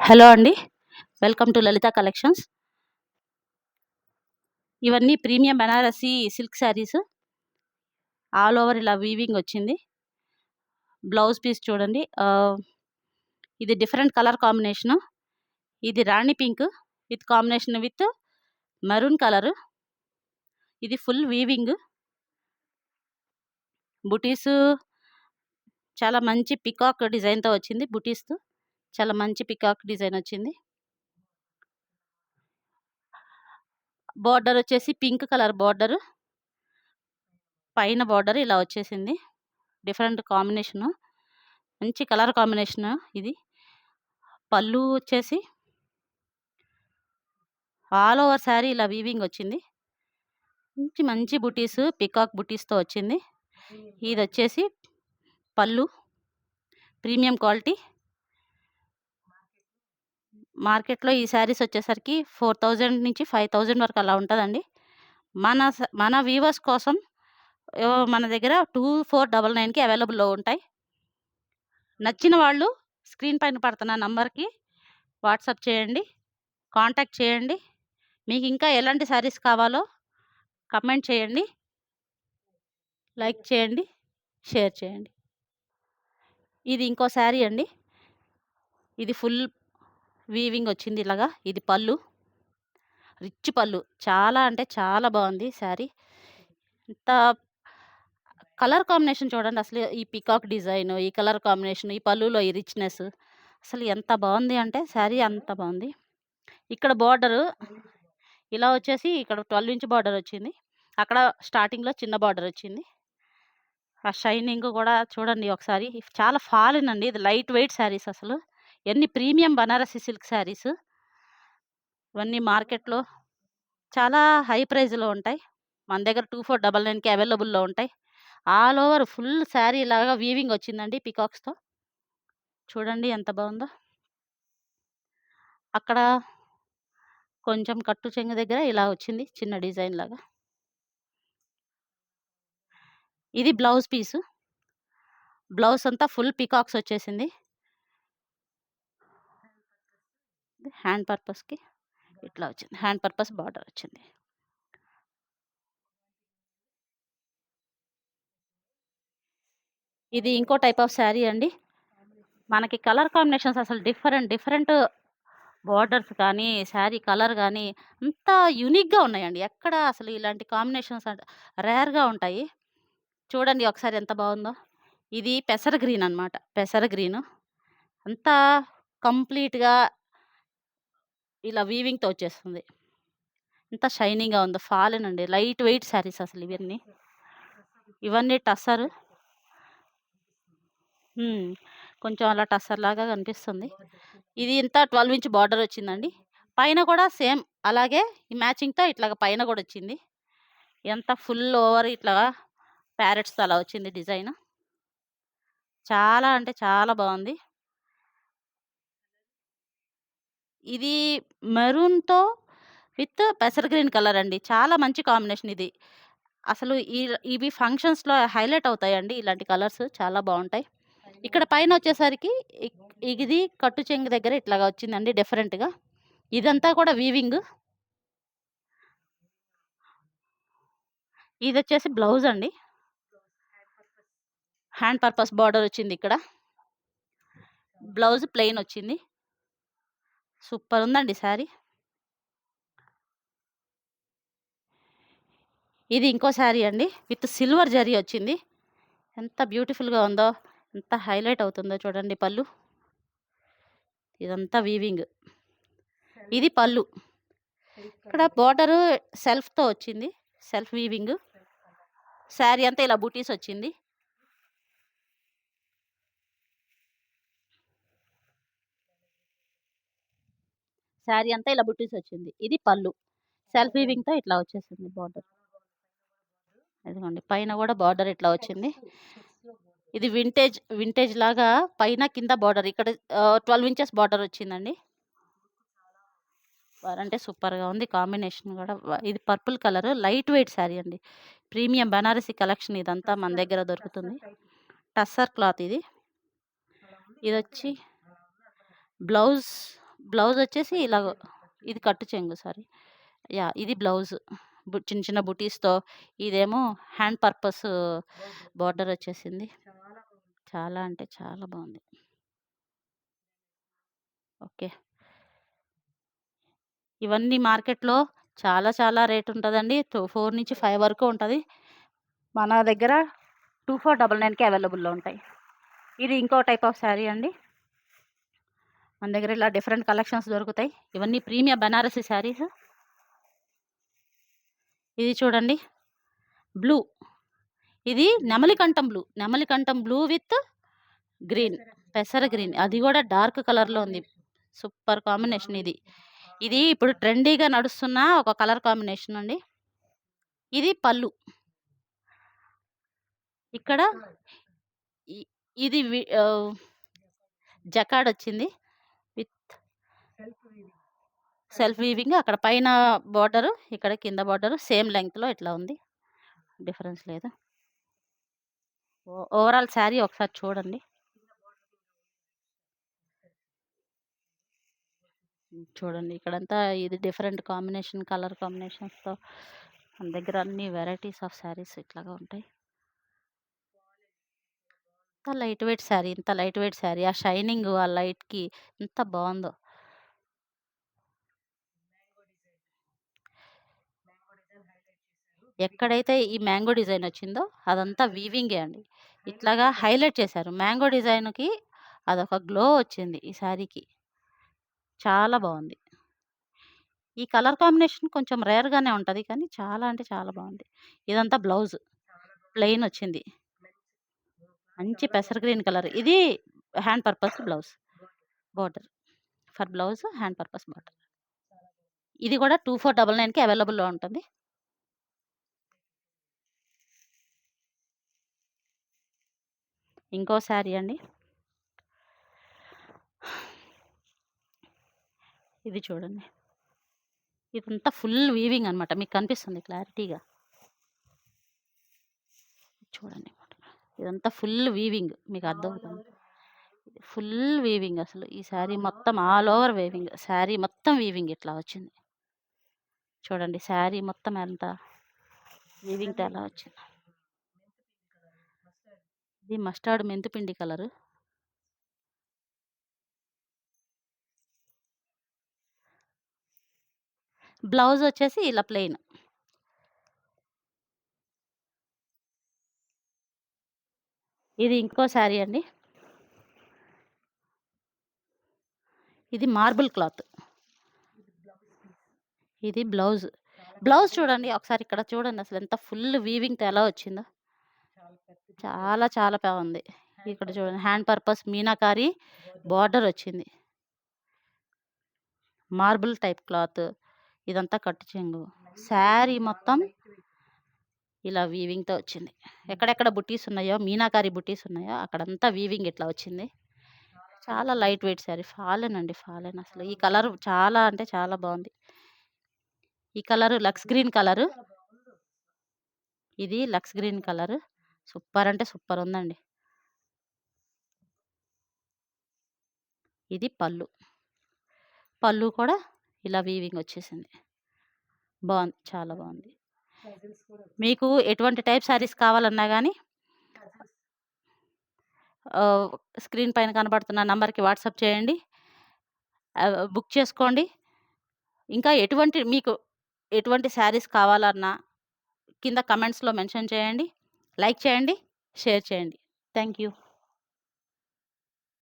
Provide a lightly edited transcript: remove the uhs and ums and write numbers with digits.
Hello అండి. Welcome to Lalitha collections. ఇవన్నీ premium Banarasi silk saris. All over ఇలా వీవింగ్ వచ్చింది. బ్లౌజ్ పీస్ చూడండి. ఇది డిఫరెంట్ కలర్ కాంబినేషను. ఇది rani pink with combination with maroon colour. ఇది ఫుల్ వీవింగ్. బుటీసు చాలా మంచి పికాక్ డిజైన్‌తో వచ్చింది బుటీస్‌తో. చాలా మంచి పికాక్ డిజైన్ వచ్చింది. బోర్డర్ వచ్చేసి పింక్ కలర్ బోర్డరు. పైన బోర్డర్ ఇలా వచ్చేసింది. Different combination. మంచి కలర్ కాంబినేషను ఇది. పళ్ళు వచ్చేసి ఆల్ ఓవర్ శారీ ఇలా వీవింగ్ వచ్చింది. మంచి బుటీస్ పికాక్ బుటీస్‌తో వచ్చింది. ఇదొచ్చేసి పళ్ళు. Premium quality. మార్కెట్‌లో ఈ శారీస్ వచ్చేసరికి 4000 నుంచి 5000 వరకు అలా ఉంటదండి. మన వ్యూవర్స్ కోసం మన దగ్గర 2499కి అవైలబుల్‌లో ఉంటాయి. నచ్చిన వాళ్ళు స్క్రీన్ పైన పడుతున్న నంబర్‌కి వాట్సాప్ చేయండి. కాంటాక్ట్ చేయండి. మీకు ఇంకా ఎలాంటి శారీస్ కావాలో కమెంట్ చేయండి. లైక్ చేయండి. షేర్ చేయండి. ఇది ఇంకో శారీ అండి. ఇది ఫుల్ వీవింగ్ వచ్చింది ఇలాగా. ఇది పళ్ళు. రిచ్ పళ్ళు. చాలా అంటే చాలా బాగుంది శారీ. ఇంత కలర్ కాంబినేషన్ చూడండి అసలు. ఈ పికాక్ డిజైన్, ఈ కలర్ కాంబినేషన్, ఈ పళ్ళులో ఈ రిచ్‌నెస్ అసలు ఎంత బాగుంది అంటే శారీ అంత బాగుంది. ఇక్కడ బోర్డరు ఇలా వచ్చేసి ఇక్కడ 12 ఇంచ్ బార్డర్ వచ్చింది. అక్కడ స్టార్టింగ్‌లో చిన్న బార్డర్ వచ్చింది. ఆ షైనింగ్ కూడా చూడండి ఒకసారి. చాలా ఫాలిన్ అండి. ఇది లైట్ వెయిట్ శారీస్ అసలు. ఎన్ని ప్రీమియం బనారసి సిల్క్ శారీస్. ఇవన్నీ మార్కెట్‌లో చాలా హై ప్రైస్‌లో ఉంటాయి. మన దగ్గర 2499కి అవైలబుల్‌లో ఉంటాయి. ఆల్ ఓవర్ ఫుల్ శారీ ఇలాగా వీవింగ్ వచ్చిందండి పీకాక్స్‌తో. చూడండి ఎంత బాగుందో. అక్కడ కొంచెం కట్టు చెంగు దగ్గర ఇలా వచ్చింది చిన్న డిజైన్ లాగా. ఇది బ్లౌజ్ పీసు. బ్లౌజ్ అంతా ఫుల్ పీకాక్స్ వచ్చేసింది. హ్యాండ్ పర్పస్‌కి ఇట్లా వచ్చింది. హ్యాండ్ పర్పస్ బార్డర్ వచ్చింది. ఇది ఇంకో టైప్ ఆఫ్ శారీ అండి. మనకి కలర్ కాంబినేషన్స్ అసలు డిఫరెంట్ బోర్డర్స్ కానీ, శారీ కలర్ గానీ అంతా యూనిక్‌గా ఉన్నాయండి. ఎక్కడ అసలు ఇలాంటి కాంబినేషన్స్ రేర్‌గా ఉంటాయి. చూడండి ఒకసారి ఎంత బావుందో. ఇది పెసర గ్రీన్ అనమాట. పెసర గ్రీను. అంతా కంప్లీట్‌గా ఇలా వీవింగ్‌తో వచ్చేస్తుంది. ఎంత షైనింగ్‌గా ఉందో. ఫాలెన్ అండి. లైట్ వెయిట్ శారీస్ అసలు ఇవన్నీ. ఇవన్నీ టస్సర్. హ్మ్. కొంచెం అలా టస్సర్‌లాగా కనిపిస్తుంది. ఇది ఇంత 12 ఇంచ్ బార్డర్ వచ్చిందండి. పైన కూడా సేమ్ అలాగే ఈ మ్యాచింగ్‌తో ఇట్లాగా పైన కూడా వచ్చింది. ఎంత ఫుల్ ఓవర్ ఇట్లా ప్యారెట్స్‌తో అలా వచ్చింది డిజైన్. చాలా అంటే చాలా బావుంది. ఇది మెరూన్‌తో విత్ పెసర్ గ్రీన్ కలర్ అండి. చాలా మంచి కాంబినేషన్ ఇది. అసలు ఇవి ఫంక్షన్స్‌లో హైలైట్ అవుతాయండి. ఇలాంటి కలర్స్ చాలా బావుంటాయి. ఇక్కడ పైనొచ్చేసరికి ఇది కట్టు చెంగు దగ్గర ఇట్లాగా వచ్చిందండి డిఫరెంట్‌గా. ఇదంతా కూడా వీవింగ్. ఇదొచ్చేసి బ్లౌజ్ అండి. హ్యాండ్ పర్పస్ బార్డర్ వచ్చిందిక్కడ. బ్లౌజ్ ప్లెయిన్ వచ్చింది. సూపర్ ఉందండి శారీ. ఇది ఇంకో శారీ అండి. విత్ సిల్వర్ జరీ వచ్చింది. ఎంత బ్యూటిఫుల్‌గా ఉందో. ఎంత హైలైట్ అవుతుందో చూడండి పళ్ళు. ఇదంతా వీవింగ్. ఇది పళ్ళు. ఇక్కడ బోర్డరు సెల్ఫ్‌తో వచ్చింది. Self weaving. శారీ అంతా ఇలా బుటీస్ వచ్చింది. శారీ అంతా ఇలా బుటీస్ వచ్చింది. ఇది పళ్ళు. సెల్ఫ్ వీవింగ్‌తో ఇట్లా వచ్చేసింది బోర్డర్. ఇదిగోండి పైన గూడా బార్డర్ ఇట్లా వచ్చింది. ఇది వింటేజ్ లాగా పైన కింద బార్డర్ ఇక్కడ 12 ఇంచెస్ బార్డర్ వచ్చిందండి. అంటే సూపర్‌గా ఉంది కాంబినేషన్ గూడా. ఇది purple colour light weight sari అండి. ప్రీమియం బనారసి కలెక్షన్ ఇదంతా మన దగ్గర దొరుకుతుంది. టస్సర్ క్లాత్ ఇది. ఇదొచ్చి బ్లౌజ్ బ్లౌజ్ వచ్చేసి ఇలాగ ఇది కట్టు చెంగు సారీ. యాహ్! ఇది బ్లౌజ్. చిన్న చిన్న బుటీస్‌తో ఇదేమో హ్యాండ్ పర్పస్ బోర్డర్ వచ్చేసింది. చాలా అంటే చాలా బావుంది. ఓకే. ఇవన్నీ మార్కెట్‌లో చాలా చాలా రేట్ ఉంటదండి. 4-5 వరకు ఉంటది. మన దగ్గర 2499కి అవైలబుల్‌లో ఉంటాయి. ఇది ఇంకో టైప్ ఆఫ్ శారీ అండి. మన దగ్గర ఇలా డిఫరెంట్ కలెక్షన్స్ దొరుకుతాయి. ఇవన్నీ ప్రీమియం బనారసి శారీస్. ఇది చూడండి బ్లూ. ఇది నెమలికంఠం బ్లూ. నెమలికంఠం బ్లూ విత్ గ్రీన్. పెసర గ్రీన్. అది గూడా డార్క్ కలర్‌లో ఉంది. సూపర్ కాంబినేషన్ ఇది. ఇది ఇప్పుడు ట్రెండీగా నడుస్తున్న ఒక కలర్ కాంబినేషన్ అండి. ఇది పళ్ళు. ఇక్కడ ఇ ఇది జకార్డ్ వచ్చింది. With self weaving. అక్కడ పైన బోర్డరు, ఇక్కడ కింద బోర్డరు సేమ్ లెంగ్త్‌లో ఇట్లా ఉంది. డిఫరెన్స్ లేదు. ఓవరాల్ శారీ ఒకసారి చూడండి. చూడండి ఇక్కడంతా ఇది డిఫరెంట్ కాంబినేషన్ కలర్ కాంబినేషన్స్‌తో మన దగ్గర అన్ని వెరైటీస్ ఆఫ్ శారీస్ ఇట్లాగా ఉంటాయి. ఇంత లైట్ వెయిట్ శారీ, ఇంత లైట్ వెయిట్ శారీ. ఆ షైనింగ్, ఆ లైట్‌కి ఎంత బావుందో. ఎక్కడైతే ఈ మ్యాంగో డిజైన్ వచ్చిందో అదంతా వీవింగే అండి. ఇట్లాగా హైలైట్ చేశారు. మ్యాంగో డిజైన్‌కి అదొక గ్లో వచ్చింది ఈ శారీకి. చాలా బావుంది. ఈ కలర్ కాంబినేషన్ కొంచెం రేర్‌గానే ఉంటది. కానీ చాలా అంటే చాలా బావుంది. ఇదంతా బ్లౌజ్. ప్లెయిన్ వచ్చింది. మంచి పెసర గ్రీన్ కలర్. ఇది hand purpose blouse. Border. For blouse hand purpose border. ఇది కూడా 2499కి అవైలబుల్‌లో ఉంటుంది. ఇంకో శారీ అండి. ఇది చూడండి. ఇదంతా ఫుల్ వీవింగ్ అనమాట. మీకు కనిపిస్తుంది క్లారిటీగా. చూడండి. ఇదంతా ఫుల్ వీవింగ్. మీకు అర్థమవుతుంది. ఫుల్ వీవింగ్ అసలు. ఈ శారీ మొత్తం ఆల్ ఓవర్ వీవింగ్. శారీ మొత్తం వీవింగ్ ఇట్లా వచ్చింది. చూడండి శారీ మొత్తం ఎంత వీవింగ్‌తో ఎలా వచ్చింది. ఇది మస్టర్డ్ మెంతిపిండి కలరు. బ్లౌజ్ వచ్చేసి ఇలా ప్లెయిన్. ఇది ఇంకో శారీ అండి. ఇది మార్బుల్ క్లాత్. ఇది బ్లౌజ్. బ్లౌజ్ చూడండి ఒకసారి ఇక్కడ చూడండి అసలు ఎంత ఫుల్ వీవింగ్‌తో ఎలా వచ్చిందో. చాలా చాలా బాగుంది. ఇక్కడ చూడండి హ్యాండ్ పర్పస్ మీనాకారి బోర్డర్ వచ్చింది. Marble type cloth. ఇదంతా కట్టు చెంగు. శారీ మొత్తం ఇలా వీవింగ్‌తో వచ్చింది. ఎక్కడెక్కడ బుట్టీస్ ఉన్నాయో, మీనాకారి బుట్టీస్ ఉన్నాయో అక్కడంతా వీవింగ్ ఇట్లా వచ్చింది. చాలా లైట్ వెయిట్ శారీ. ఫాలెన్ అండి. ఫాలెన్ అసలు. ఈ కలర్ చాలా అంటే చాలా బావుంది. ఈ కలరు లక్స్ గ్రీన్ కలరు. ఇది లక్స్ గ్రీన్ కలరు. సూపర్ అంటే సూపర్ ఉందండి. ఇది పళ్ళు. పళ్ళు కూడా ఇలా వీవింగ్ వచ్చేసింది. బావుంది. చాలా బావుంది. మీకు ఎటువంటి టైప్ శారీస్ కావాలన్నా గానీ స్క్రీన్ పైన కనబడుతున్న నంబర్‌కి వాట్సాప్ చేయండి. బుక్ చేసుకోండి. ఇంకా మీకు ఎటువంటి శారీస్ కావాలన్నా కింద కమెంట్స్‌లో మెన్షన్ చేయండి. లైక్ చేయండి. షేర్ చేయండి. Thank you.